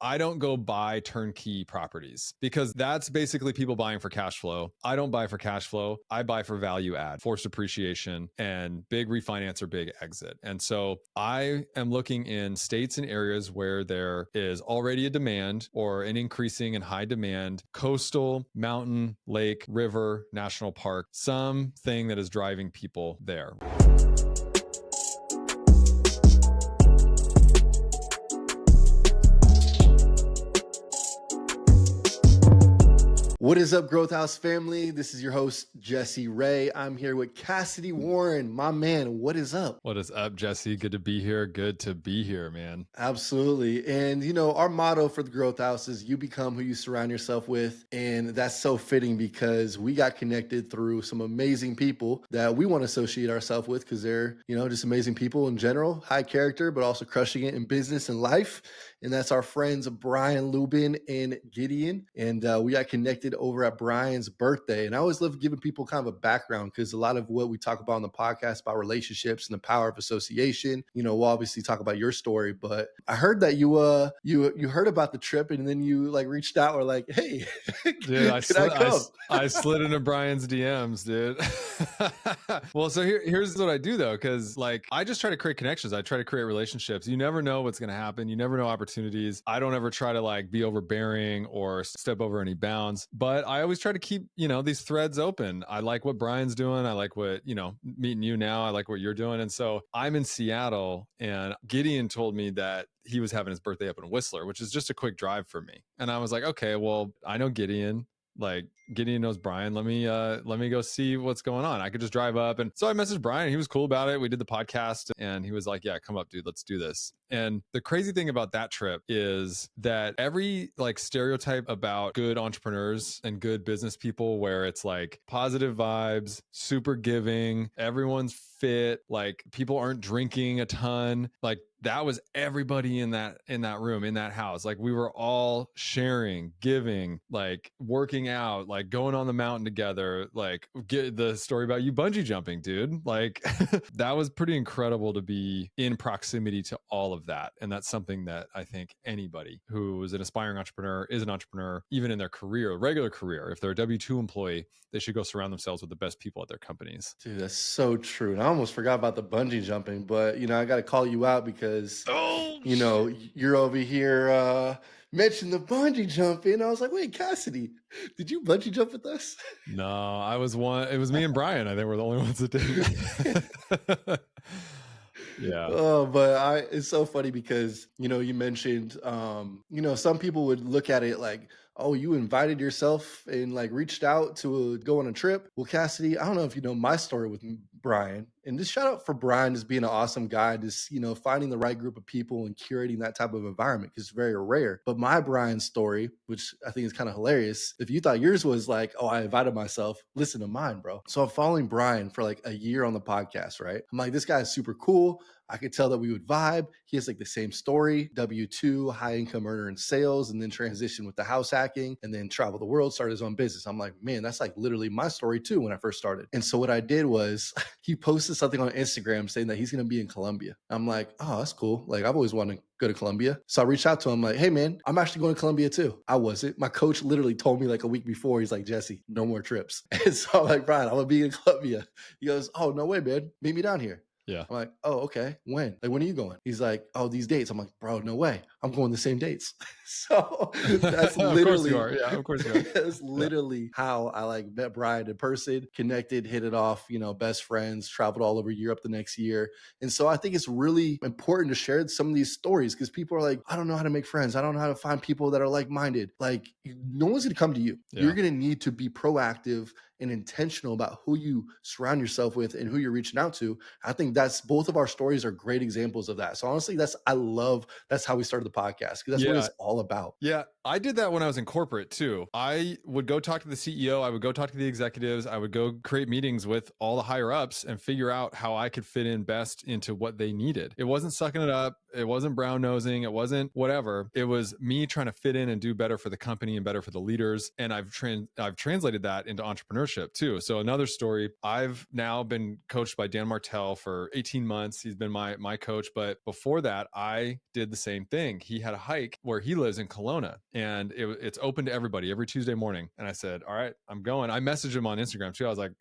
I don't go buy turnkey properties because that's basically people buying for cash flow. I don't buy for cash flow. I buy for value add, forced appreciation, and big refinance or big exit. And so I am looking in states and areas where there is already a demand or an increasing and high demand, coastal, mountain, lake, river, national park, something that is driving people there. What is up, Growth House family? This is your host, Jesse Ray. I'm here with Kassidy Warren. My man, what is up? What is up, Jesse? Good to be here. Good to be here, man. Absolutely. And, you know, our motto for the Growth House is you become who you surround yourself with. And that's so fitting because we got connected through some amazing people that we want to associate ourselves with because they're, you know, just amazing people in general, high character, but also crushing it in business and life. And that's our friends, Brian Lubin and Gideon. And we got connected over at Brian's birthday. And I always love giving people kind of a background because a lot of what we talk about on the podcast about relationships and the power of association, you know, we'll obviously talk about your story, but I heard that you heard about the trip and then you like reached out or like, hey, dude, I come? I slid into Brian's DMs, dude. Well, so here's what I do though, because like I just try to create connections. I try to create relationships. You never know what's going to happen. You never know opportunities. I don't ever try to like be overbearing or step over any bounds, but I always try to keep, you know, these threads open. I like what Brian's doing. I like what, you know, meeting you now. I like what you're doing. And so I'm in Seattle and Gideon told me that he was having his birthday up in Whistler, which is just a quick drive for me. And I was like, okay, well, I know Gideon. Like Gideon knows Brian. Let me go see what's going on. I could just drive up. And so I messaged Brian. He was cool about it. We did the podcast and he was like, yeah, come up, dude. Let's do this. And the crazy thing about that trip is that every like stereotype about good entrepreneurs and good business people where it's like positive vibes, super giving, everyone's fit, like people aren't drinking a ton, like that was everybody in that room, in that house. Like we were all sharing, giving, like working out, like going on the mountain together, like get the story about you bungee jumping, dude. Like that was pretty incredible to be in proximity to all of that. And that's something that I think anybody who is an aspiring entrepreneur is an entrepreneur, even in their career, regular career. If they're a W-2 employee, they should go surround themselves with the best people at their companies. Dude, that's so true. And I almost forgot about the bungee jumping, but you know, I got to call you out because, you know, you're over here mentioning the bungee jumping. I was like, wait, Kassidy, did you bungee jump with us? No, I was one. It was me and Brian. I think we're the only ones that did. Yeah. Oh, but it's so funny because, you know, you mentioned, you know, some people would look at it like, oh, you invited yourself and like reached out to go on a trip. Well, Kassidy, I don't know if you know my story with Brian, and just shout out for Brian just being an awesome guy, just, you know, finding the right group of people and curating that type of environment because it's very rare. But my Brian story, which I think is kind of hilarious, if you thought yours was like, oh, I invited myself, listen to mine, bro. So I'm following Brian for like a year on the podcast, right? I'm like, this guy is super cool. I could tell that we would vibe. He has like the same story, W-2, high income earner in sales, and then transition with the house hacking and then travel the world, start his own business. I'm like, man, that's like literally my story too when I first started. And so what I did was he posted something on Instagram saying that he's going to be in Colombia. I'm like, oh, that's cool. Like I've always wanted to go to Colombia. So I reached out to him like, hey man, I'm actually going to Colombia too. I wasn't. My coach literally told me like a week before, he's like, Jesse, no more trips. And so I'm like, Brian, I'm going to be in Colombia. He goes, oh, no way, man. Meet me down here. Yeah. I'm like, oh, okay. When? Like, when are you going? He's like, oh, these dates. I'm like, bro, no way. I'm going the same dates. So that's literally, of course you are. Yeah, of course you are. That's literally how I like met Brian in person, connected, hit it off, you know, best friends, traveled all over Europe the next year. And so I think it's really important to share some of these stories because people are like, I don't know how to make friends. I don't know how to find people that are like-minded. Like no one's going to come to you. Yeah. You're going to need to be proactive and intentional about who you surround yourself with and who you're reaching out to. I think that's both of our stories are great examples of that. So honestly, that's how we started the podcast because that's what it's all about. Yeah. I did that when I was in corporate too. I would go talk to the CEO. I would go talk to the executives. I would go create meetings with all the higher ups and figure out how I could fit in best into what they needed. It wasn't sucking it up. brown nosing. It wasn't whatever. It was me trying to fit in and do better for the company and better for the leaders. And I've translated that into entrepreneurship too. So another story, I've now been coached by Dan Martell for 18 months. He's been my coach. But before that, I did the same thing. He had a hike where he lives in Kelowna, and it's open to everybody every Tuesday morning. And I said, all right, I'm going. I messaged him on Instagram too. I was like,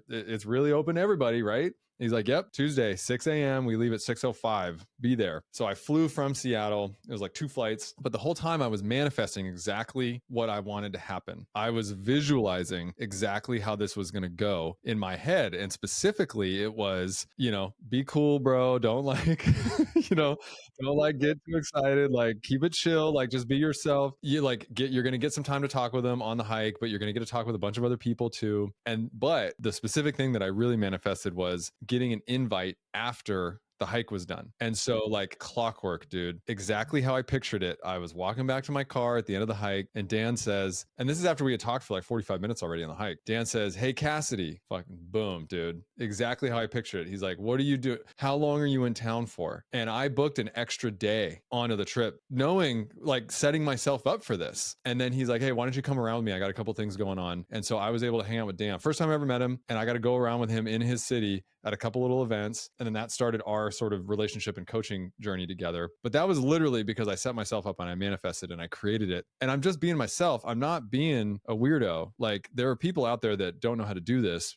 it's really open to everybody, right? He's like, yep, Tuesday, 6 a.m. We leave at 6:05. Be there. So I flew from Seattle. It was like 2 flights. But the whole time I was manifesting exactly what I wanted to happen. I was visualizing exactly how this was going to go in my head. And specifically, it was, be cool, bro. Don't don't get too excited. Like, keep it chill. Like, just be yourself. You're going to get some time to talk with them on the hike, but you're going to get to talk with a bunch of other people too. But the specific thing that I really manifested was getting an invite after the hike was done. And so, like clockwork, dude, exactly how I pictured it. I was walking back to my car at the end of the hike, and Dan says, and this is after we had talked for like 45 minutes already on the hike. Dan says, hey, Kassidy. Fucking boom, dude. Exactly how I pictured it. He's like, what do you do? How long are you in town for? And I booked an extra day onto the trip, knowing, like, setting myself up for this. And then he's like, hey, why don't you come around with me? I got a couple things going on. And so I was able to hang out with Dan. First time I ever met him, and I got to go around with him in his city at a couple little events. And then that started our sort of relationship and coaching journey together. But that was literally because I set myself up and I manifested and I created it. And I'm just being myself. I'm not being a weirdo. Like, there are people out there that don't know how to do this,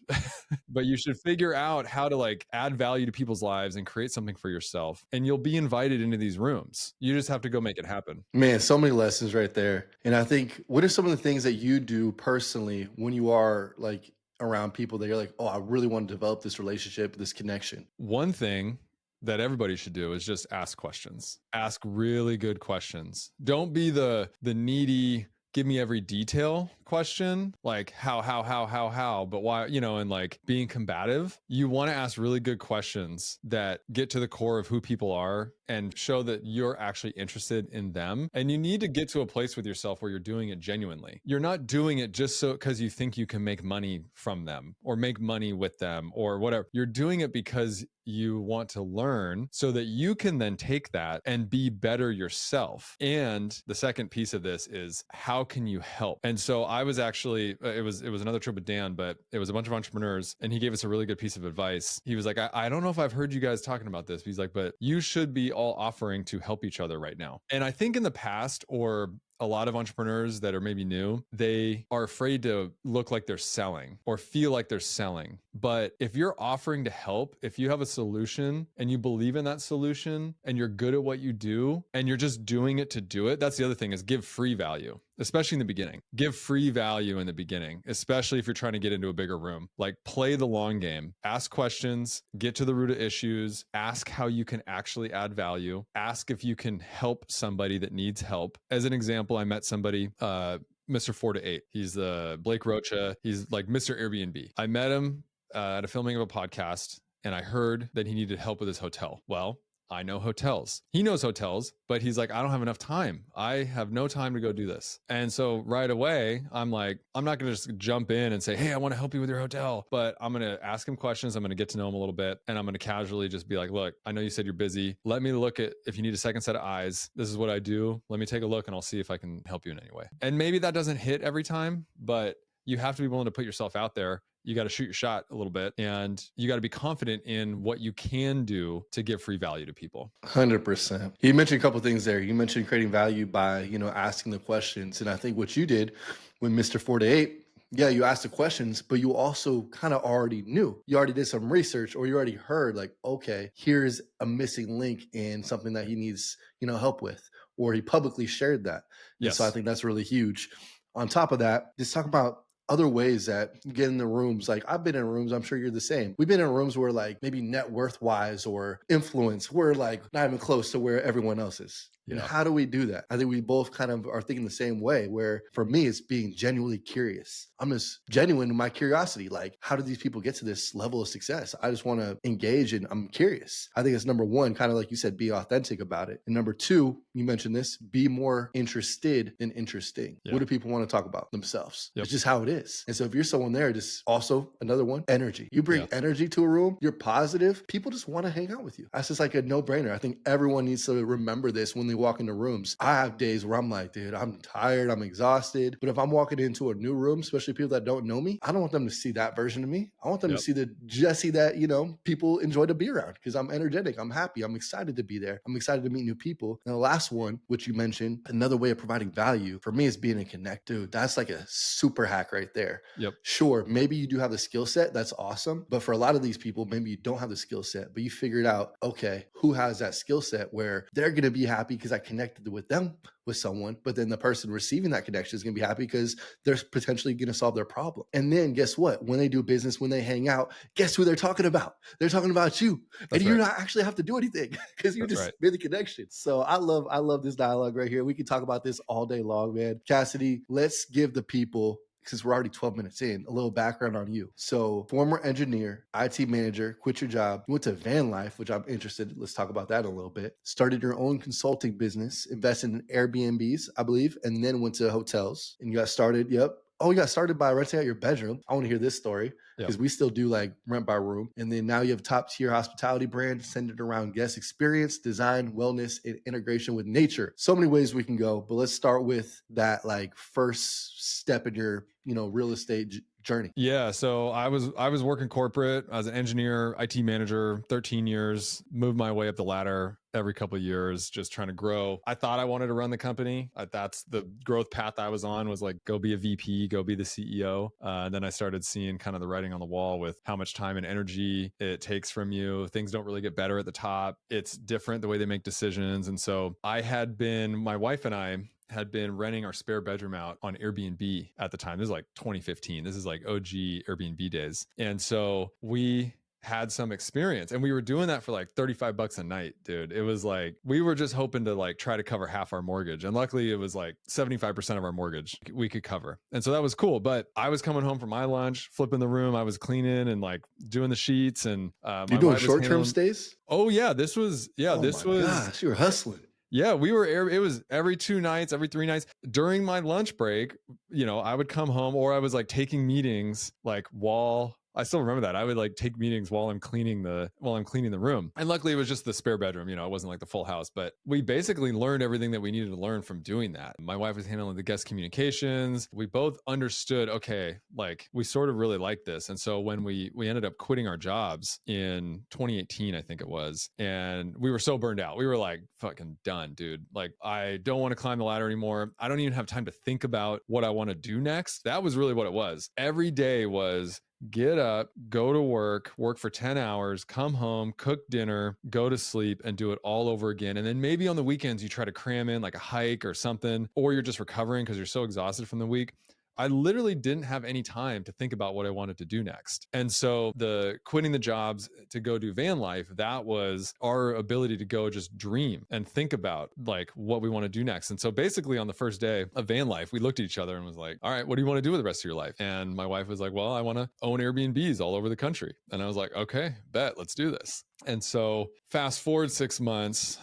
but you should figure out how to like add value to people's lives and create something for yourself. And you'll be invited into these rooms. You just have to go make it happen. Man, so many lessons right there. And I think, what are some of the things that you do personally when you are like around people that you're like, oh, I really want to develop this relationship, this connection? One thing that everybody should do is just ask questions. Ask really good questions. Don't be the needy, give me every detail question, like how, but why, and like being combative. You want to ask really good questions that get to the core of who people are and show that you're actually interested in them. And you need to get to a place with yourself where you're doing it genuinely. You're not doing it just so because you think you can make money from them or make money with them or whatever. You're doing it because you want to learn so that you can then take that and be better yourself. And the second piece of this is, how can you help? And so I was actually, it was another trip with Dan, but it was a bunch of entrepreneurs, and he gave us a really good piece of advice. He was like, I don't know if I've heard you guys talking about this, but he's like, but you should be all offering to help each other right now. And I think in the past, or a lot of entrepreneurs that are maybe new, they are afraid to look like they're selling or feel like they're selling. But if you're offering to help, if you have a solution and you believe in that solution and you're good at what you do and you're just doing it to do it, that's the other thing, is give free value. Especially in the beginning. Give free value in the beginning, especially if you're trying to get into a bigger room. Like, play the long game. Ask questions, get to the root of issues, ask how you can actually add value, ask if you can help somebody that needs help. As an example, I met somebody, Mr. 4 to 8. He's Blake Rocha. He's like Mr. Airbnb. I met him at a filming of a podcast, and I heard that he needed help with his hotel. Well, I know hotels. He knows hotels, but he's like, I don't have enough time. I have no time to go do this. And so right away, I'm like, I'm not going to just jump in and say, hey, I want to help you with your hotel, but I'm going to ask him questions. I'm going to get to know him a little bit. And I'm going to casually just be like, look, I know you said you're busy. Let me look at, if you need a second set of eyes, this is what I do. Let me take a look and I'll see if I can help you in any way. And maybe that doesn't hit every time, but you have to be willing to put yourself out there. You got to shoot your shot a little bit, and you got to be confident in what you can do to give free value to people. 100%. You mentioned a couple of things there. You mentioned creating value by, asking the questions. And I think what you did with Mr. 4 to 8, yeah, you asked the questions, but you also kind of already knew. You already did some research, or you already heard like, okay, here's a missing link in something that he needs, help with, or he publicly shared that. Yes. And so I think that's really huge. On top of that, just talk about other ways that you get in the rooms. Like, I've been in rooms, I'm sure you're the same. We've been in rooms where like maybe net worth wise or influence, we're like not even close to where everyone else is. And Yeah. how do we do that? I think we both kind of are thinking the same way, where for me, it's being genuinely curious. I'm just genuine in my curiosity. Like, how do these people get to this level of success? I just want to engage and I'm curious. I think it's number one, kind of like you said, be authentic about it. And number two, you mentioned this, be more interested than interesting. Yeah. What do people want to talk about? Themselves. Yep. It's just how it is. And so if you're someone there, just also another one, energy. You bring Yeah. energy to a room, you're positive, people just want to hang out with you. That's just like a no-brainer. I think everyone needs to remember this when they walk into rooms. I have days where I'm like, dude, I'm tired, I'm exhausted. But if I'm walking into a new room, especially people that don't know me, I don't want them to see that version of me. I want them Yep. to see the Jesse that, you know, people enjoy to be around because I'm energetic, I'm happy, I'm excited to be there. I'm excited to meet new people. And the last one, which you mentioned, another way of providing value for me is being a connect. Dude, that's like a super hack right there. Yep. Sure, maybe you do have the skill set. That's awesome. But for a lot of these people, maybe you don't have the skill set, but you figured out, okay, who has that skill set where they're going to be happy because I connected with them with someone, but then the person receiving that connection is going to be happy because they're potentially going to solve their problem. And then guess what? When they do business, when they hang out, guess who they're talking about? They're talking about you. That's And you right. not actually have to do anything because you That's just right. made the connection. So I love this dialogue right here. We can talk about this all day long, man. Kassidy, let's give the people, since we're already 12 minutes in, a little background on you. So former engineer, IT manager, quit your job, you went to van life, which I'm interested in. Let's talk about that a little bit. Started your own consulting business, invested in Airbnbs, I believe, and then went to hotels and you got started. Yep. Oh, you got started by renting out your bedroom. I want to hear this story because we still do like rent by room. And then now you have a top tier hospitality brand centered around guest experience, design, wellness, and integration with nature. So many ways we can go, but let's start with that like first step in your, you know, real estate journey. Yeah. So I was working corporate as an engineer, IT manager, 13 years, moved my way up the ladder every couple of years, just trying to grow. I thought I wanted to run the company. That's the growth path I was on, was like, go be a VP, go be the CEO. And then I started seeing kind of the writing on the wall with how much time and energy it takes from you. Things don't really get better at the top. It's different the way they make decisions. And so my wife and I had been renting our spare bedroom out on Airbnb at the time. This is like 2015. This is like OG Airbnb days. And so we had some experience and we were doing that for like $35 a night, dude. It was like, we were just hoping to like try to cover half our mortgage. And luckily it was like 75% of our mortgage we could cover. And so that was cool. But I was coming home from my lunch, flipping the room. I was cleaning and like doing the sheets and You're my doing wife was short-term handling. stays? Oh yeah. This was Gosh, you were hustling. yeah, it was every 2 nights, every 3 nights. During my lunch break, you know, I would come home or I was like taking meetings like while I still remember that. I would like take meetings while I'm cleaning the room. And luckily it was just the spare bedroom, you know, it wasn't like the full house, but we basically learned everything that we needed to learn from doing that. My wife was handling the guest communications. We both understood, okay, like we sort of really like this. And so when we ended up quitting our jobs in 2018, I think it was, and we were so burned out. We were like fucking done, dude. Like I don't want to climb the ladder anymore. I don't even have time to think about what I want to do next. That was really what it was. Every day was get up, go to work for 10 hours, come home, cook dinner, go to sleep, and do it all over again. And then maybe on the weekends, you try to cram in like a hike or something, or you're just recovering because you're so exhausted from the week. I literally didn't have any time to think about what I wanted to do next. And so the quitting the jobs to go do van life, that was our ability to go just dream and think about like what we want to do next. And so basically on the first day of van life, we looked at each other and was like, all right, what do you want to do with the rest of your life? And my wife was like, well, I want to own Airbnbs all over the country. And I was like, okay, bet, let's do this. And so fast forward 6 months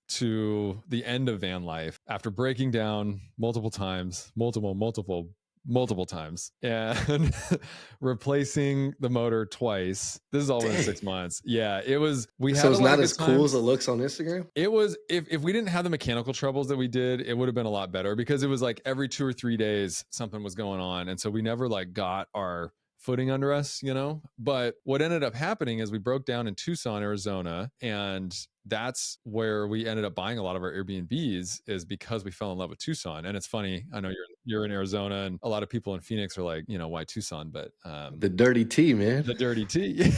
to the end of van life after breaking down multiple times, multiple times and replacing the motor twice. This is all within 6 months. Yeah, it was, we had So it's a lot not of as good cool as times. it looks on Instagram? It was, if we didn't have the mechanical troubles that we did, it would have been a lot better because it was like every 2 or 3 days something was going on. And so we never like got our footing under us, you know? But what ended up happening is we broke down in Tucson, Arizona, and that's where we ended up buying a lot of our Airbnbs, is because we fell in love with Tucson. And it's funny, I know you're in Arizona and a lot of people in Phoenix are like, you know, why Tucson? But The dirty tea, man. the dirty tea.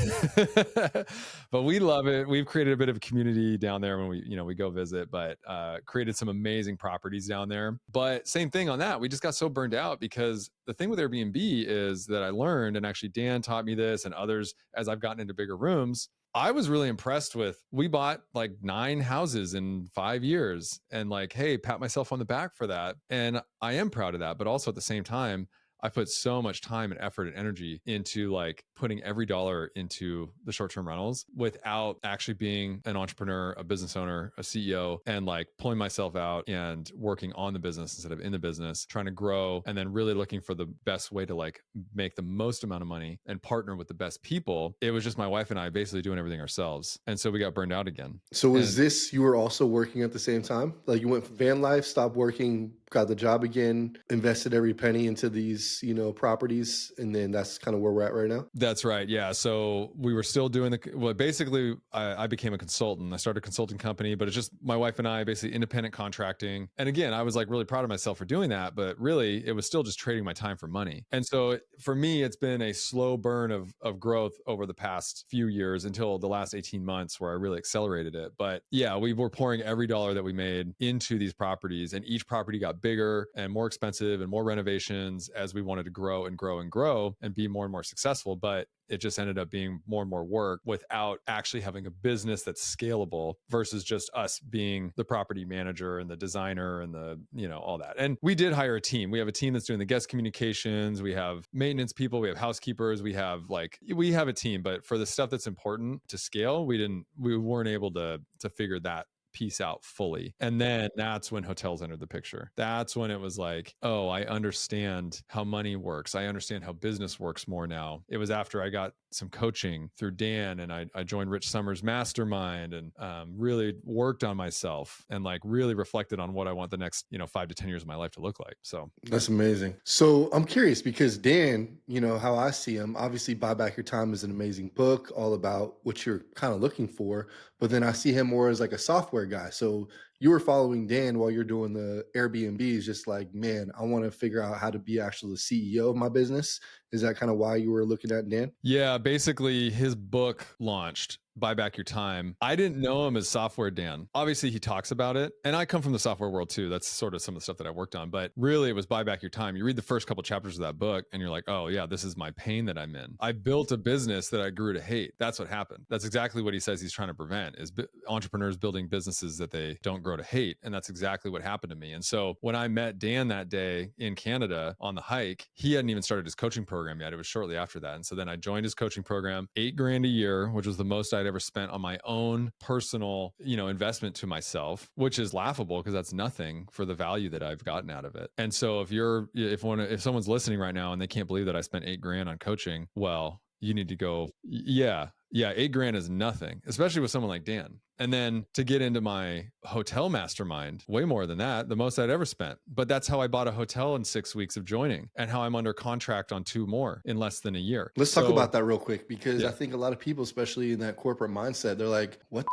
But we love it. We've created a bit of a community down there when we go visit, but created some amazing properties down there. But same thing on that. We just got so burned out because the thing with Airbnb is that I learned, and actually Dan taught me this and others as I've gotten into bigger rooms, I was really impressed with, we bought like 9 houses in 5 years, and like, hey, pat myself on the back for that. And I am proud of that. But also at the same time, I put so much time and effort and energy into like putting every dollar into the short-term rentals without actually being an entrepreneur, a business owner, a CEO, and like pulling myself out and working on the business instead of in the business, trying to grow, and then really looking for the best way to like make the most amount of money and partner with the best people. It was just my wife and I basically doing everything ourselves. And so we got burned out again. So was And this you were also working at the same time? Like you went from van life, stopped working, got the job again, invested every penny into these, properties, and then that's kind of where we're at right now? that's right. Yeah. So we were still doing well, basically, I became a consultant. I started a consulting company, but it's just my wife and I basically independent contracting. And again, I was like really proud of myself for doing that, but really it was still just trading my time for money. And so for me, it's been a slow burn of growth over the past few years until the last 18 months where I really accelerated it. But yeah, we were pouring every dollar that we made into these properties, and each property got bigger and more expensive and more renovations as we wanted to grow and grow and grow and be more and more successful. But it just ended up being more and more work without actually having a business that's scalable versus just us being the property manager and the designer and the, all that. And we did hire a team. We have a team that's doing the guest communications. We have maintenance people. We have housekeepers. We have a team, but for the stuff that's important to scale, we weren't able to figure that piece out fully. And then that's when hotels entered the picture. That's when it was like, oh, I understand how money works. I understand how business works more now. It was after I got some coaching through Dan, and I joined Rich Summers' mastermind, and really worked on myself and like really reflected on what I want the next 5 to 10 years of my life to look like. So That's amazing. So I'm curious because Dan, how I see him, obviously Buy Back Your Time is an amazing book all about what you're kind of looking for. But then I see him more as like a software guy. So you were following Dan while you're doing the Airbnbs, just like, man, I want to figure out how to be actually the CEO of my business. Is that kind of why you were looking at Dan? yeah, basically his book launched, Buy Back Your Time. I didn't know him as Software Dan. Obviously, he talks about it. And I come from the software world too. That's sort of some of the stuff that I worked on. But really, it was Buy Back Your Time. You read the first couple chapters of that book and you're like, oh, yeah, this is my pain that I'm in. I built a business that I grew to hate. That's what happened. That's exactly what he says he's trying to prevent, is entrepreneurs building businesses that they don't grow to hate. And that's exactly what happened to me. And so when I met Dan that day in Canada on the hike, he hadn't even started his coaching program yet. It was shortly after that. And so then I joined his coaching program, $8,000 a year, which was the most I'd ever spent on my own personal, investment to myself, which is laughable because that's nothing for the value that I've gotten out of it. And so if someone's listening right now and they can't believe that I spent $8,000 on coaching, well, you need to go, yeah, $8,000 is nothing, especially with someone like Dan. And then to get into my hotel mastermind, way more than that, the most I'd ever spent. But that's how I bought a hotel in 6 weeks of joining, and how I'm under contract on 2 more in less than a year. Let's talk about that real quick, because Yeah. I think a lot of people, especially in that corporate mindset, they're like, what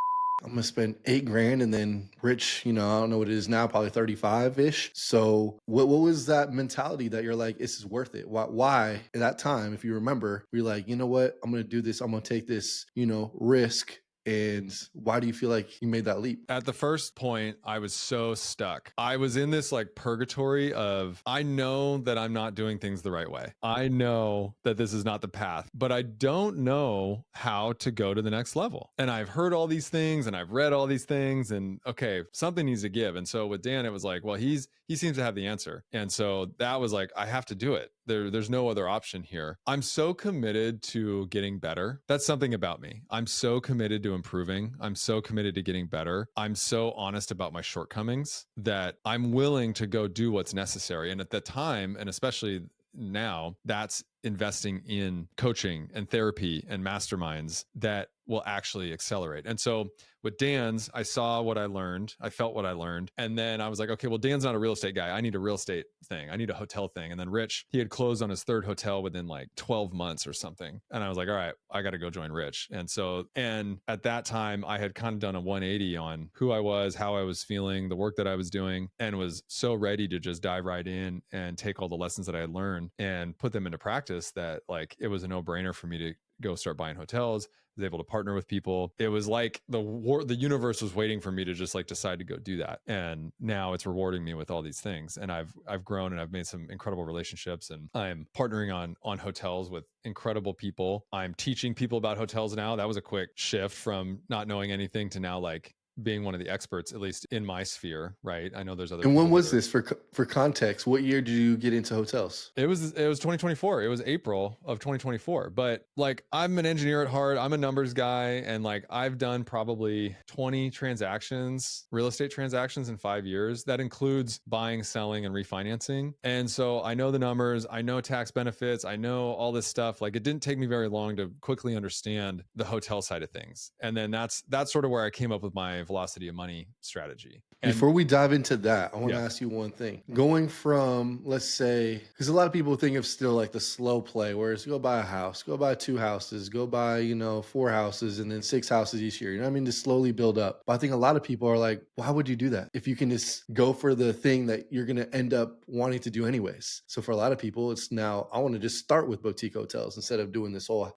I'm gonna spend $8,000, and then Rich, I don't know what it is now, probably 35-ish. So what was that mentality that you're like, this is worth it? Why at that time, if you remember, you're like, you know what, I'm gonna do this, I'm gonna take this, risk. And why do you feel like you made that leap? At the first point, I was so stuck. I was in this like purgatory of, I know that I'm not doing things the right way. I know that this is not the path, but I don't know how to go to the next level. And I've heard all these things and I've read all these things, and okay, something needs to give. And so with Dan, it was like, well, he seems to have the answer. And so that was like, I have to do it. There's no other option here. I'm so committed to getting better. That's something about me. I'm so committed to improving. I'm so committed to getting better. I'm so honest about my shortcomings that I'm willing to go do what's necessary. And at the time, and especially now, that's investing in coaching and therapy and masterminds that will actually accelerate. And so with Dan's, I saw what I learned, I felt what I learned, and then I was like, okay, well, Dan's not a real estate guy. I need a real estate thing. I need a hotel thing. And then Rich, he had closed on his 3rd hotel within like 12 months or something. And I was like, all right, I got to go join Rich. And at that time, I had kind of done a 180 on who I was, how I was feeling, the work that I was doing, and was so ready to just dive right in and take all the lessons that I had learned and put them into practice, that like it was a no-brainer for me to go start buying hotels. Was able to partner with people. It was like the the universe was waiting for me to just like decide to go do that. And now it's rewarding me with all these things. And I've grown and I've made some incredible relationships, and I'm partnering on hotels with incredible people. I'm teaching people about hotels now. That was a quick shift from not knowing anything to now like being one of the experts, at least in my sphere, right? I know there's other And when people that was are. this for context? What year did you get into hotels? It was 2024. It was April of 2024. But like I'm an engineer at heart. I'm a numbers guy, and like I've done probably 20 transactions, real estate transactions in 5 years. That includes buying, selling, and refinancing. And so I know the numbers, I know tax benefits, I know all this stuff. Like it didn't take me very long to quickly understand the hotel side of things. And then that's sort of where I came up with my velocity of money strategy. And Before we dive into that, I want to yeah, ask you one thing. Going from, let's say, because a lot of people think of still like the slow play, whereas go buy a house, go buy 2 houses, go buy, 4 houses and then 6 houses each year. You know what I mean? Just slowly build up. But I think a lot of people are like, why would you do that? If you can just go for the thing that you're going to end up wanting to do anyways. So for a lot of people, it's now, I want to just start with boutique hotels instead of doing this whole,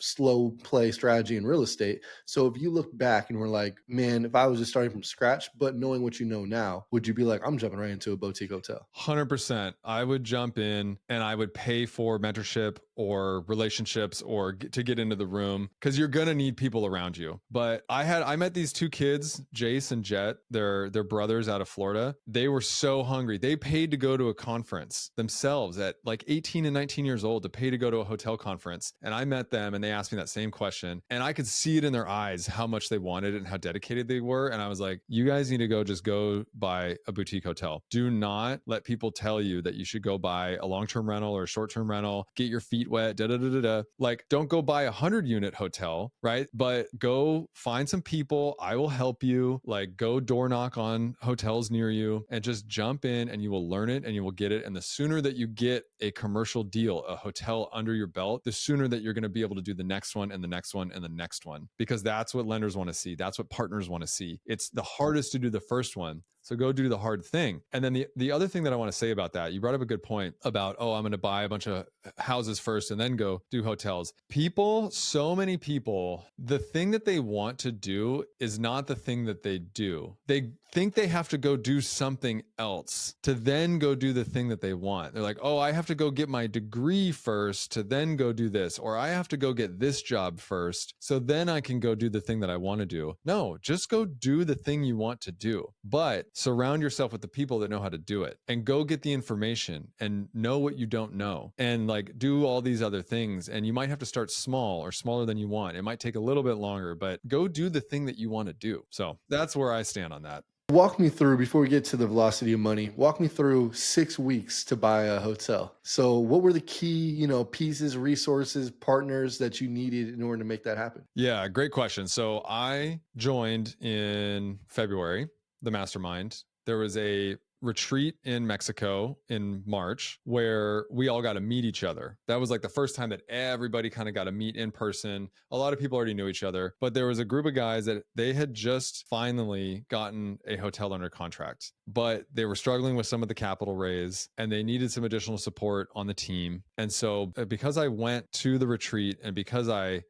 slow play strategy in real estate. So if you look back and we're like, man, if I was just starting from scratch, but knowing what you know now, would you be like, I'm jumping right into a boutique hotel? 100%. I would jump in and I would pay for mentorship or relationships or to get into the room, because you're going to need people around you. But I met these two kids, Jace and Jet. They're brothers out of Florida. They were so hungry. They paid to go to a conference themselves at like 18 and 19 years old, to pay to go to a hotel conference. And I met them and they asked me that same question. And I could see it in their eyes how much they wanted it and how dedicated they were. And I was like, you guys need to just go buy a boutique hotel. Do not let people tell you that you should go buy a long-term rental or a short-term rental, get your feet wet, da da da da da. Like, don't go buy a 100-unit hotel, right? But go find some people. I will help you. Like, go door knock on hotels near you and just jump in, and you will learn it and you will get it. And the sooner that you get a commercial deal, a hotel under your belt, the sooner that you're going to be able to do the next one and the next one and the next one, because that's what lenders want to see. That's what partners want to see. It's the hardest to do the first one. So go do the hard thing. And then the other thing that I want to say about that, you brought up a good point about, oh, I'm going to buy a bunch of houses first and then go do hotels. People, so many people, the thing that they want to do is not the thing that they do. They think they have to go do something else to then go do the thing that they want. They're like, oh, I have to go get my degree first to then go do this, or I have to go get this job first so then I can go do the thing that I want to do. No, just go do the thing you want to do. But surround yourself with the people that know how to do it, and go get the information and know what you don't know, and like do all these other things. And you might have to start small or smaller than you want. It might take a little bit longer, but go do the thing that you want to do. So that's where I stand on that. Walk me through, before we get to the velocity of money, walk me through 6 weeks to buy a hotel. So what were the key, pieces, resources, partners that you needed in order to make that happen? Yeah, great question. So I joined in February, the mastermind. There was a retreat in Mexico in March where we all got to meet each other. That was like the first time that everybody kind of got to meet in person. A lot of people already knew each other, but there was a group of guys that they had just finally gotten a hotel under contract, but they were struggling with some of the capital raise and they needed some additional support on the team. And so because I went to the retreat and because I,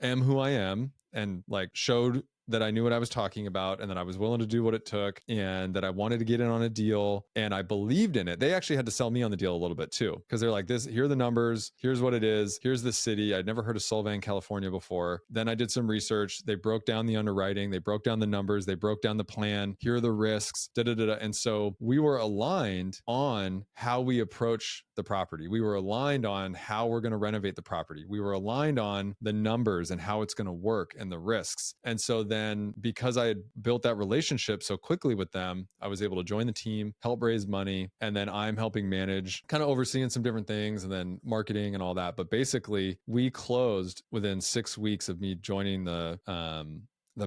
am who I am and like showed that I knew what I was talking about and that I was willing to do what it took and that I wanted to get in on a deal and I believed in it. They actually had to sell me on the deal a little bit too, because they're like, here are the numbers, here's what it is, here's the city. I'd never heard of Solvang, California before. Then I did some research. They broke down the underwriting, they broke down the numbers, they broke down the plan. Here are the risks, da da da da. And so we were aligned on how we approach the property. We were aligned on how we're going to renovate the property. We were aligned on the numbers and how it's going to work and the risks. And so then because I had built that relationship so quickly with them, I was able to join the team, help raise money, and then I'm helping manage, kind of overseeing some different things and then marketing and all that. But basically we closed within 6 weeks of me joining the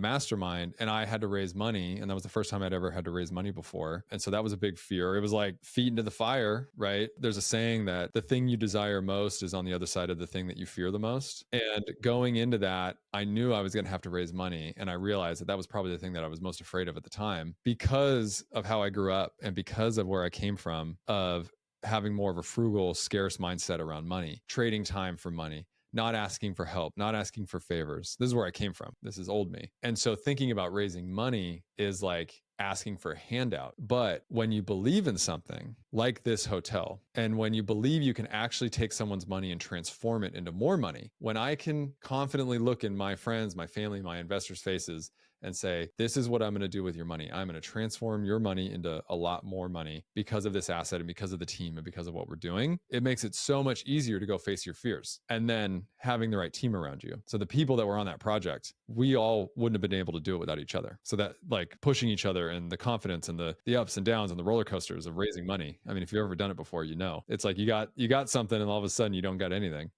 mastermind, and I had to raise money. And that was the first time I'd ever had to raise money before. And so that was a big fear. It was like feet into the fire, right? There's a saying that the thing you desire most is on the other side of the thing that you fear the most. And going into that, I knew I was going to have to raise money. And I realized that that was probably the thing that I was most afraid of at the time because of how I grew up and because of where I came from, of having more of a frugal, scarce mindset around money, trading time for money, not asking for help, not asking for favors. This is where I came from. This is old me. And so thinking about raising money is like asking for a handout. But when you believe in something like this hotel, and when you believe you can actually take someone's money and transform it into more money, when I can confidently look in my friends, my family, my investors' faces and say, this is what I'm going to do with your money. I'm going to transform your money into a lot more money because of this asset and because of the team and because of what we're doing. It makes it so much easier to go face your fears, and then having the right team around you. So the people that were on that project, we all wouldn't have been able to do it without each other. So that like pushing each other and the confidence and the ups and downs and the roller coasters of raising money. I mean, if you've ever done it before, you know, it's like you got something and all of a sudden you don't got anything.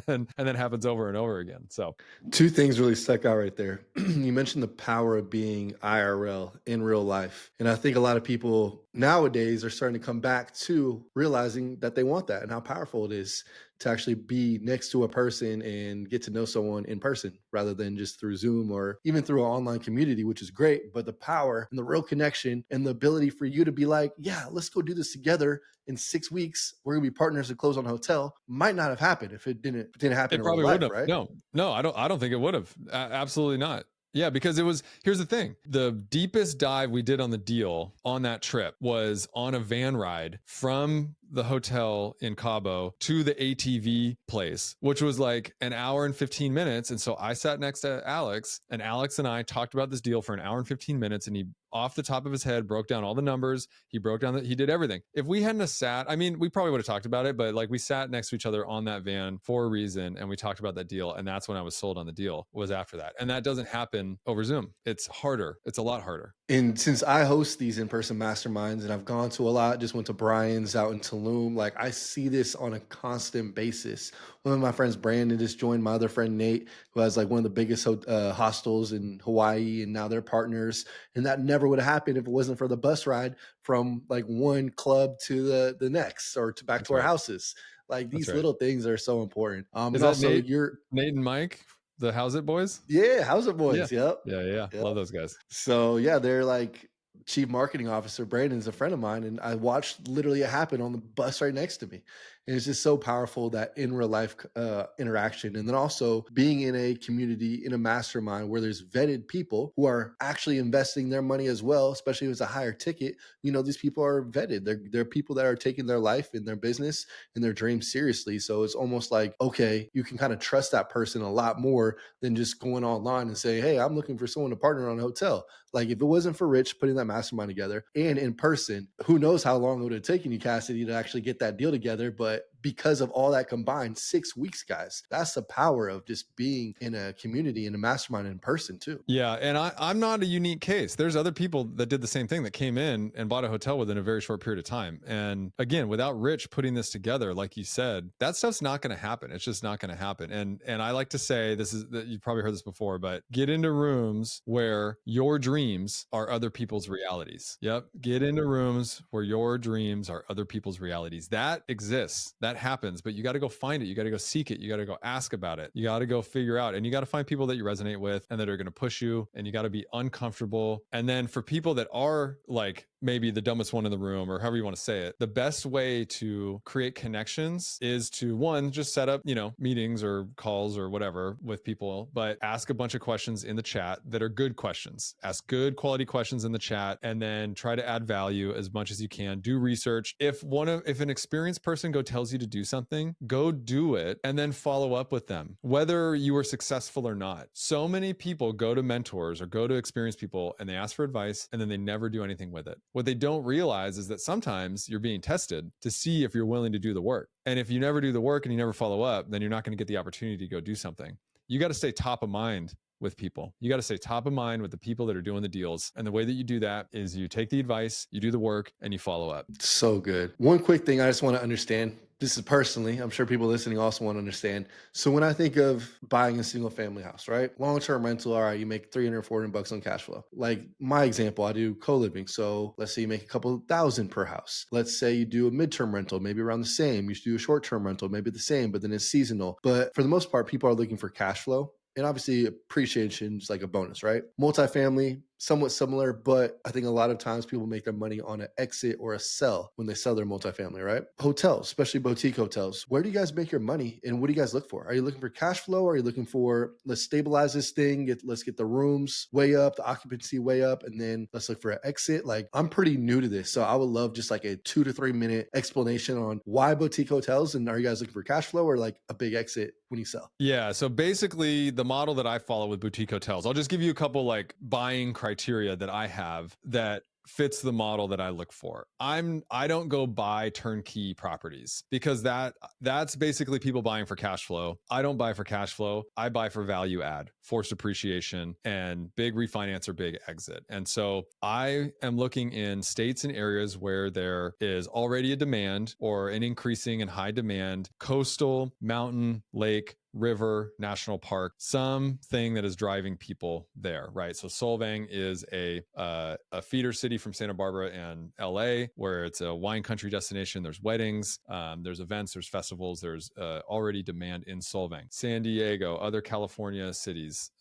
and then happens over and over again. So Two things really stuck out right there. You mentioned the power of being IRL in real life. And I think a lot of people nowadays are starting to come back to realizing that they want that and how powerful it is to actually be next to a person and get to know someone in person rather than just through Zoom or even through an online community, which is great. But the power and the real connection and the ability for you to be like, yeah, let's go do this together in 6 weeks. We're gonna be partners to close on a hotel might not have happened if it didn't happen it in real probably life, wouldn't have. right? No, I don't think it would have. Absolutely not. Yeah, because it was, here's the thing. The deepest dive we did on the deal on that trip was on a van ride from the hotel in Cabo to the ATV place, which was like an hour and 15 minutes. And so I sat next to Alex, and Alex and I talked about this deal for an hour and 15 minutes. And he, off the top of his head, broke down all the numbers. He broke down that he did everything. If we hadn't have sat, I mean, we probably would have talked about it, but like we sat next to each other on that van for a reason. And we talked about that deal. And that's when I was sold on the deal, was after that. And that doesn't happen over Zoom. It's harder. It's a lot harder. And since I host these in-person masterminds and I've gone to a lot, just went to Brian's out in Tulum, like I see this on a constant basis. One of my friends, Brandon, just joined my other friend, Nate, who has like one of the biggest hostels in Hawaii, and now they're partners. And that never would have happened if it wasn't for the bus ride from like one club to the next or to back That's to our right. houses. Like That's these right. little things are so important. Is And that also Nate and Mike, the How's It boys? yeah, how's it Yeah. boys? Yep. Yeah. Yep. Love those guys. So yeah, they're like chief marketing officer. Brandon's a friend of mine, and I watched literally it happen on the bus right next to me. And it's just so powerful, that in real life interaction, and then also being in a community, in a mastermind where there's vetted people who are actually investing their money as well. Especially if it's a higher ticket, you know, these people are vetted. They're people that are taking their life and their business and their dreams seriously. So it's almost like, okay, you can kind of trust that person a lot more than just going online and saying, hey, I'm looking for someone to partner on a hotel. Like if it wasn't for Rich putting that mastermind together and in person, who knows how long it would have taken you, Kassidy, to actually get that deal together. But because of all that combined, 6 weeks, guys, that's the power of just being in a community, in a mastermind in person too. Yeah. And I'm not a unique case. There's other people that did the same thing, that came in and bought a hotel within a very short period of time. And again, without Rich putting this together, like you said, that stuff's not going to happen. It's just not going to happen. And I like to say, this is that you've probably heard this before, but get into rooms where your dreams are other people's realities. Yep. Get into rooms where your dreams are other people's realities. That exists. That happens, but you got to go find it. You got to go seek it. You got to go ask about it. You got to go figure out, and you got to find people that you resonate with and that are going to push you, and you got to be uncomfortable. And then for people that are like maybe the dumbest one in the room, or however you want to say it, the best way to create connections is to, one, just set up, you know, meetings or calls or whatever with people, but ask a bunch of questions in the chat that are good questions. Ask good quality questions in the chat, and then try to add value as much as you can. Do research. If an experienced person tells you to do something, go do it, and then follow up with them, whether you were successful or not. So many people go to mentors or go to experienced people and they ask for advice, and then they never do anything with it. What they don't realize is that sometimes you're being tested to see if you're willing to do the work. And if you never do the work and you never follow up, then you're not going to get the opportunity to go do something. You got to stay top of mind with people. You got to stay top of mind with the people that are doing the deals. And the way that you do that is you take the advice, you do the work, and you follow up. So good. One quick thing I just want to understand. This is personally, I'm sure people listening also want to understand. So when I think of buying a single family house, right? Long-term rental, all right, you make 300, 400 bucks on cash flow. Like my example, I do co-living. So let's say you make a couple thousand per house. Let's say you do a midterm rental, maybe around the same. You should do a short-term rental, maybe the same, but then it's seasonal. But for the most part, people are looking for cash flow. And obviously appreciation is like a bonus, right? Multifamily, somewhat similar, but I think a lot of times people make their money on an exit or a sell when they sell their multifamily, right? Hotels, especially boutique hotels. Where do you guys make your money and what do you guys look for? Are you looking for cash flow? Are you looking for, let's stabilize this thing, let's get the rooms way up, the occupancy way up, and then let's look for an exit? Like, I'm pretty new to this, so I would love just like a 2 to 3 minute explanation on why boutique hotels, and are you guys looking for cash flow or like a big exit when you sell? Yeah. So basically, the model that I follow with boutique hotels, I'll just give you a couple like buying criteria that I have that fits the model that I look for. I don't go buy turnkey properties because that's basically people buying for cash flow. I don't buy for cash flow. I buy for value add, forced appreciation, and big refinance or big exit. And so I am looking in states and areas where there is already a demand or an increasing and high demand, coastal, mountain, lake, river, national park, something that is driving people there, right? So Solvang is a feeder city from Santa Barbara and LA, where it's a wine country destination. There's weddings, there's events, there's festivals, there's already demand in Solvang. San Diego, other California cities.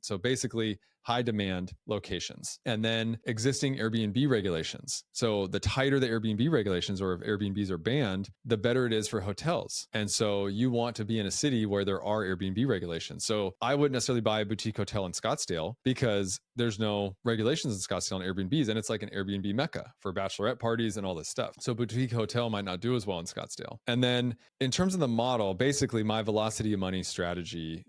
So basically, high demand locations. And then existing Airbnb regulations. So the tighter the Airbnb regulations, or if Airbnbs are banned, the better it is for hotels. And so you want to be in a city where there are Airbnb regulations. So I wouldn't necessarily buy a boutique hotel in Scottsdale because there's no regulations in Scottsdale on Airbnbs. And it's like an Airbnb mecca for bachelorette parties and all this stuff. So boutique hotel might not do as well in Scottsdale. And then in terms of the model, basically my velocity of money strategy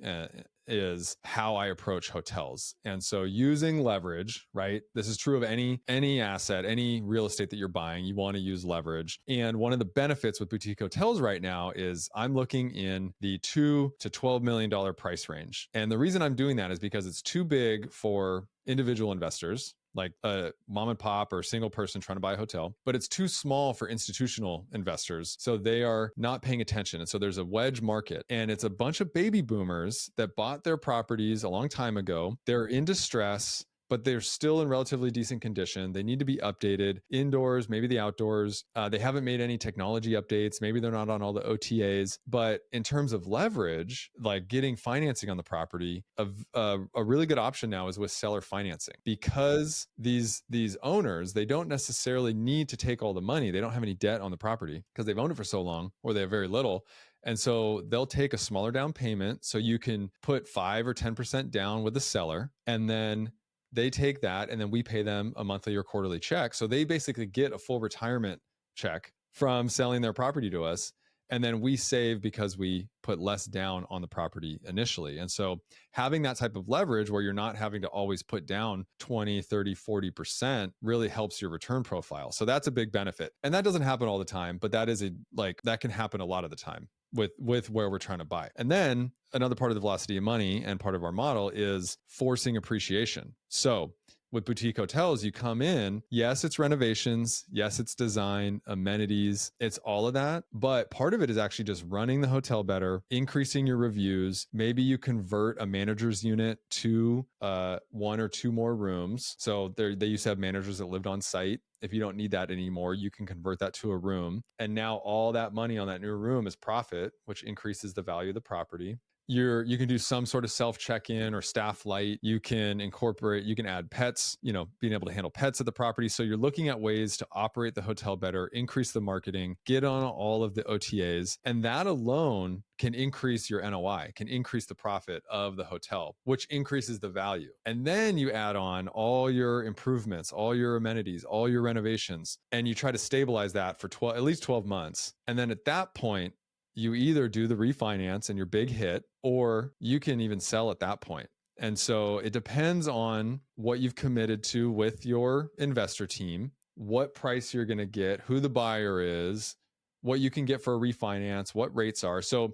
is how I approach hotels. And so using leverage, right? This is true of any asset, any real estate that you're buying, you want to use leverage. And one of the benefits with boutique hotels right now is I'm looking in the $2 to $12 million price range. And the reason I'm doing that is because it's too big for individual investors, like a mom and pop or single person trying to buy a hotel, but it's too small for institutional investors. So they are not paying attention. And so there's a wedge market, and it's a bunch of baby boomers that bought their properties a long time ago. They're in distress, but they're still in relatively decent condition. They need to be updated indoors, maybe the outdoors. They haven't made any technology updates. Maybe they're not on all the OTAs. But in terms of leverage, like getting financing on the property, a really good option now is with seller financing, because these owners, they don't necessarily need to take all the money. They don't have any debt on the property because they've owned it for so long, or they have very little. And so they'll take a smaller down payment. So you can put 5 or 10% down with the seller, and then they take that, and then we pay them a monthly or quarterly check. So they basically get a full retirement check from selling their property to us. And then we save because we put less down on the property initially. And so having that type of leverage where you're not having to always put down 20, 30, 40% really helps your return profile. So that's a big benefit. And that doesn't happen all the time, but that is that can happen a lot of the time with where we're trying to buy. And then another part of the velocity of money and part of our model is forcing appreciation. So with boutique hotels, you come in, yes, it's renovations, yes, it's design, amenities, it's all of that. But part of it is actually just running the hotel better, increasing your reviews. Maybe you convert a manager's unit to 1 or 2 more rooms. So they used to have managers that lived on site. If you don't need that anymore, you can convert that to a room. And now all that money on that new room is profit, which increases the value of the property. You can do some sort of self check-in or staff light. You can add pets, being able to handle pets at the property. So you're looking at ways to operate the hotel better, increase the marketing, get on all of the OTAs. And that alone can increase your NOI, can increase the profit of the hotel, which increases the value. And then you add on all your improvements, all your amenities, all your renovations, and you try to stabilize that for at least 12 months. And then at that point, you either do the refinance and your big hit, or you can even sell at that point. And so it depends on what you've committed to with your investor team, what price you're going to get, who the buyer is, what you can get for a refinance, what rates are. So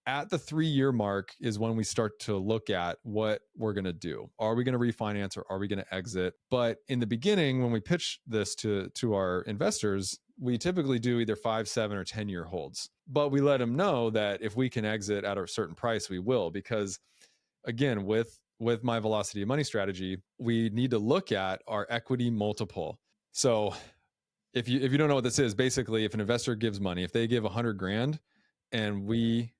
at the 3-year mark is when we start to look at what we're going to do. Are we going to refinance or are we going to exit? But in the beginning, when we pitch this to our investors, we typically do either 5, 7, or 10-year holds. But we let them know that if we can exit at a certain price, we will. Because again, with my velocity of money strategy, we need to look at our equity multiple. So if you don't know what this is, basically, if an investor gives money, if they give 100 grand and we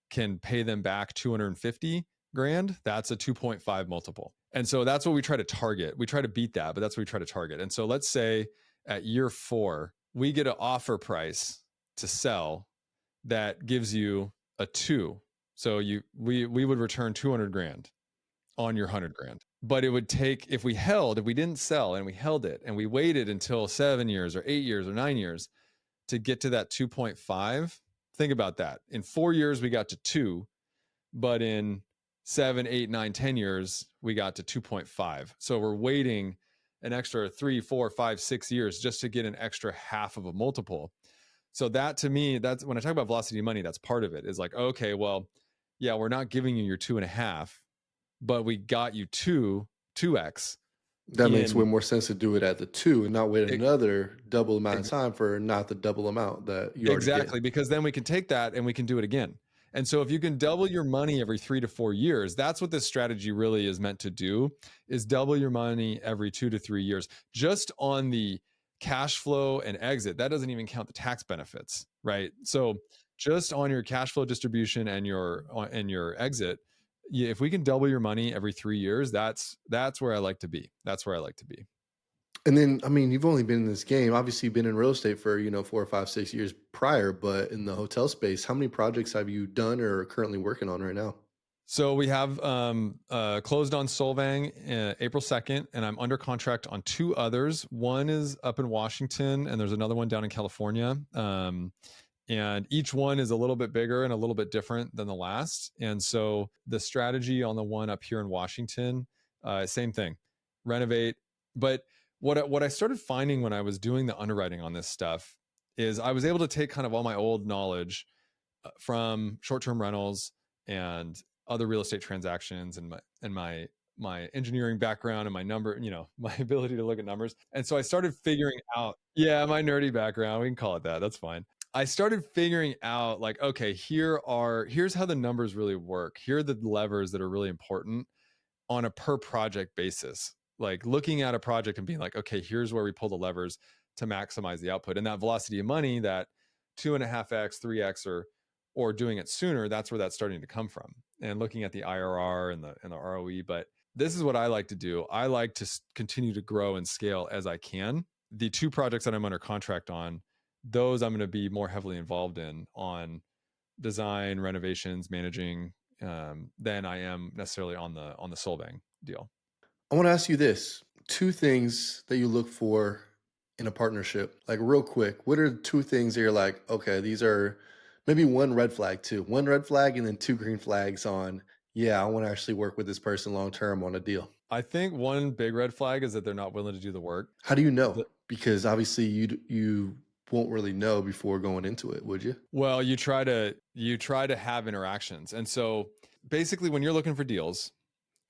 can pay them back 250 grand, that's a 2.5 multiple. And so that's what we try to target. We try to beat that, but that's what we try to target. And so let's say at year 4, we get an offer price to sell that gives you a 2. So we would return 200 grand on your 100 grand. But it would take, if we didn't sell and we held it and we waited until 7 years or 8 years or 9 years to get to that 2.5. Think about that. In 4 years, we got to 2, but in 7, 8, 9, 10 years, we got to 2.5. So we're waiting an extra 3, 4, 5, 6 years just to get an extra half of a multiple. So that, to me, that's when I talk about velocity of money, that's part of it, is like, okay, well, yeah, we're not giving you your 2.5, but we got you 2x That makes way in more sense to do it at the 2 and not wait e- another double amount of ex- time for not the double amount that you already get. exactly, because then we can take that and we can do it again. And so if you can double your money every 3 to 4 years, that's what this strategy really is meant to do, is double your money every 2 to 3 years, just on the cash flow and exit. That doesn't even count the tax benefits, right? So just on your cash flow distribution and your exit, if we can double your money every 3 years, that's where I like to be. That's where I like to be. And then, I mean, you've only been in this game. Obviously, you've been in real estate for 4, 5, 6 years prior. But in the hotel space, how many projects have you done or are currently working on right now? So we have closed on Solvang April 2nd, and I'm under contract on 2 others. One is up in Washington, and there's another one down in California. And each one is a little bit bigger and a little bit different than the last. And so the strategy on the one up here in Washington, same thing, renovate. But what I started finding when I was doing the underwriting on this stuff is I was able to take kind of all my old knowledge from short-term rentals and other real estate transactions, and my engineering background and my my ability to look at numbers. And so I started figuring out, yeah, my nerdy background, we can call it that. That's fine. I started figuring out, like, okay, here's how the numbers really work. Here are the levers that are really important on a per project basis, like looking at a project and being like, okay, here's where we pull the levers to maximize the output. And that velocity of money, that 2.5x, 3x, or doing it sooner, that's where that's starting to come from. And looking at the IRR and the ROE. But this is what I like to do. I like to continue to grow and scale as I can. The 2 projects that I'm under contract on, those I'm going to be more heavily involved in on design, renovations, managing, than I am necessarily on the Solvang deal. I want to ask you this: 2 things that you look for in a partnership, like real quick. What are the 2 things that you're like, okay, these are maybe one red flag too, one red flag, and then 2 green flags on, yeah, I want to actually work with this person long term on a deal. I think one big red flag is that they're not willing to do the work. How do you know? The, Because obviously you won't really know before going into it, would you? well, you try to have interactions. And so basically when you're looking for deals,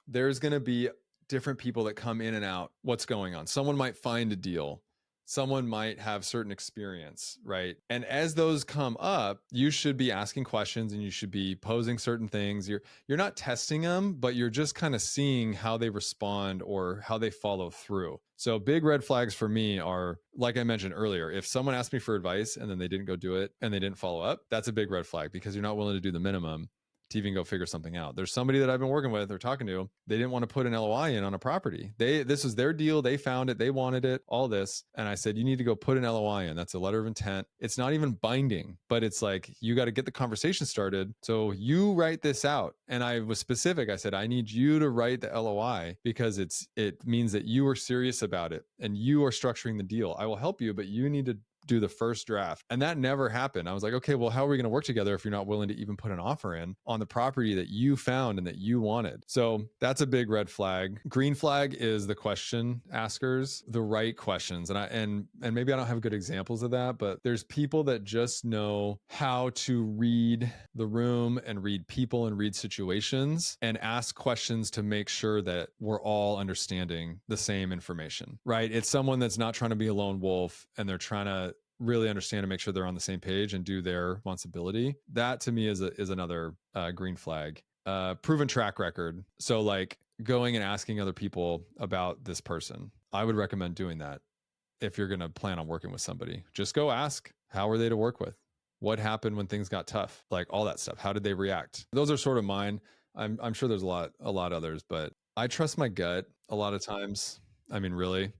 there's going to be different people that come in and out. What's going on? Someone might find a deal. Someone might have certain experience, right? And as those come up, you should be asking questions and you should be posing certain things. You're not testing them, but you're just kind of seeing how they respond or how they follow through. So big red flags for me are, like I mentioned earlier, if someone asked me for advice and then they didn't go do it and they didn't follow up, that's a big red flag, because you're not willing to do the minimum to even go figure something out. There's somebody that I've been working with or talking to, they didn't want to put an LOI in on a property. This was their deal. They found it. They wanted it, all this. And I said, you need to go put an LOI in. That's a letter of intent. It's not even binding, but it's like, you got to get the conversation started. So you write this out. And I was specific. I said, I need you to write the LOI because it means that you are serious about it and you are structuring the deal. I will help you, but you need to do the first draft. And that never happened. I was like, okay, well, how are we going to work together if you're not willing to even put an offer in on the property that you found and that you wanted? So that's a big red flag. Green flag is the question askers, the right questions. And maybe I don't have good examples of that, but there's people that just know how to read the room and read people and read situations and ask questions to make sure that we're all understanding the same information, right? It's someone that's not trying to be a lone wolf and they're trying to really understand and make sure they're on the same page and do their responsibility. That to me is another green flag. Proven track record. So like going and asking other people about this person. I would recommend doing that if you're going to plan on working with somebody. Just go ask, how are they to work with? What happened when things got tough? Like all that stuff. How did they react? Those are sort of mine. I'm sure there's a lot others, but I trust my gut a lot of times. I mean, really,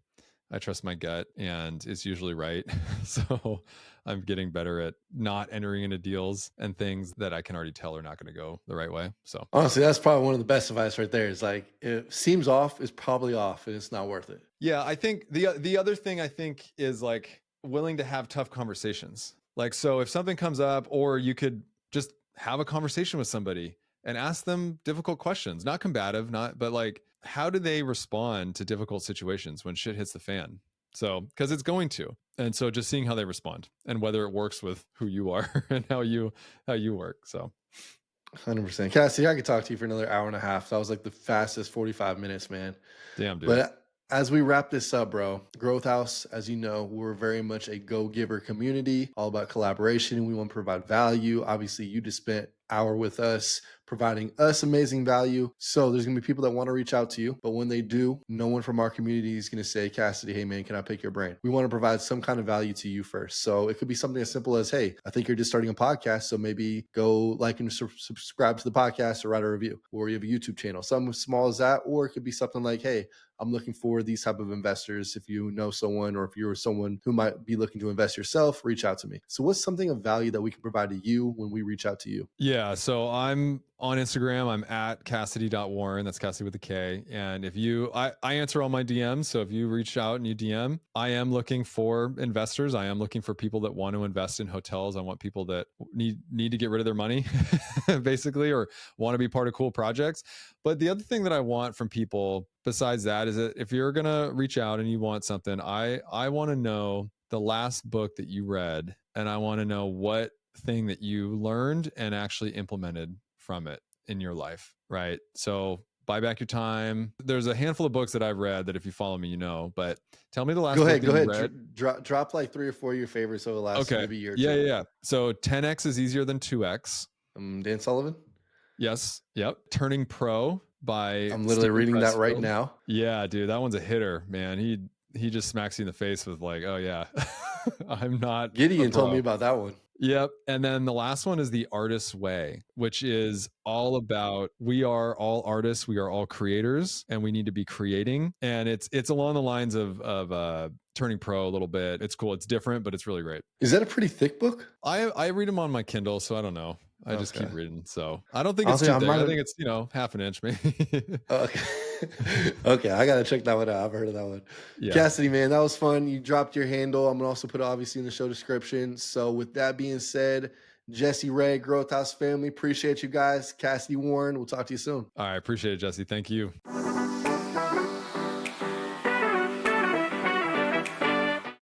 I trust my gut and it's usually right. So I'm getting better at not entering into deals and things that I can already tell are not going to go the right way. So Honestly, that's probably one of the best advice right there. It's like, it seems off, it's probably off, and it's not worth it. yeah, I think the other thing I think is like willing to have tough conversations. Like, so if something comes up, or you could just have a conversation with somebody and ask them difficult questions, not combative, not, but like, how do they respond to difficult situations when shit hits the fan? So, because it's going to, and so just seeing how they respond and whether it works with who you are and how you work. So, 100%. Cassie, I could talk to you for another hour and a half. That was like the fastest 45 minutes, man. damn, dude. But as we wrap this up, bro, Growth House, as you know, we're very much a go-giver community, all about collaboration. We want to provide value. Obviously, you just spent an hour with us, providing us amazing value. So there's going to be people that want to reach out to you. But when they do, no one from our community is going to say, Cassidy, hey, man, can I pick your brain? We want to provide some kind of value to you first. So it could be something as simple as, hey, I think you're just starting a podcast. So maybe go like and subscribe to the podcast or write a review. Or you have a YouTube channel, something as small as that. Or it could be something like, hey, I'm looking for these type of investors. If you know someone, or if you're someone who might be looking to invest yourself, reach out to me. So what's something of value that we can provide to you when we reach out to you? Yeah. So I'm on Instagram. I'm at Kassidy.Warren. That's Cassidy with a K. And if I answer all my DMs. So if you reach out and you DM, I am looking for investors. I am looking for people that want to invest in hotels. I want people that need to get rid of their money, basically, or want to be part of cool projects. But the other thing that I want from people besides that is that if you're going to reach out and you want something, I want to know the last book that you read, and I want to know what thing that you learned and actually implemented from it in your life, right? So buy back your time. There's a handful of books that I've read that if you follow me, you know, but tell me the last Go book ahead, that go you ahead. read. Drop like 3 or 4 of your favorites over the last Okay. maybe year or Yeah, two. yeah, yeah. So 10x is easier than 2x. Dan Sullivan. Yes. Yep. Turning Pro by I'm literally Stephen reading that right Pressfield. now. Yeah, dude, that one's a hitter, man. He just smacks you in the face with like, oh yeah, I'm not a Gideon told me pro. about that one. Yep. And then the last one is The Artist's Way, which is all about we are all artists, we are all creators, and we need to be creating. And it's along the lines of Turning Pro a little bit. It's cool. It's different, but it's really great. Is that a pretty thick book? I read them on my Kindle, so I don't know. I just Okay. keep reading. So I don't think it's Honestly, too I thick. might I have. think it's, half an inch maybe. Okay. Okay, I gotta check that one out. I've heard of that one. Yeah. Cassidy, man, that was fun. You dropped your handle. I'm gonna also put it obviously in the show description. So with that being said, Jesse, Ray, Growth House family, appreciate you guys. Kassidy Warren, we'll talk to you soon. All right. Appreciate it, Jesse. Thank you.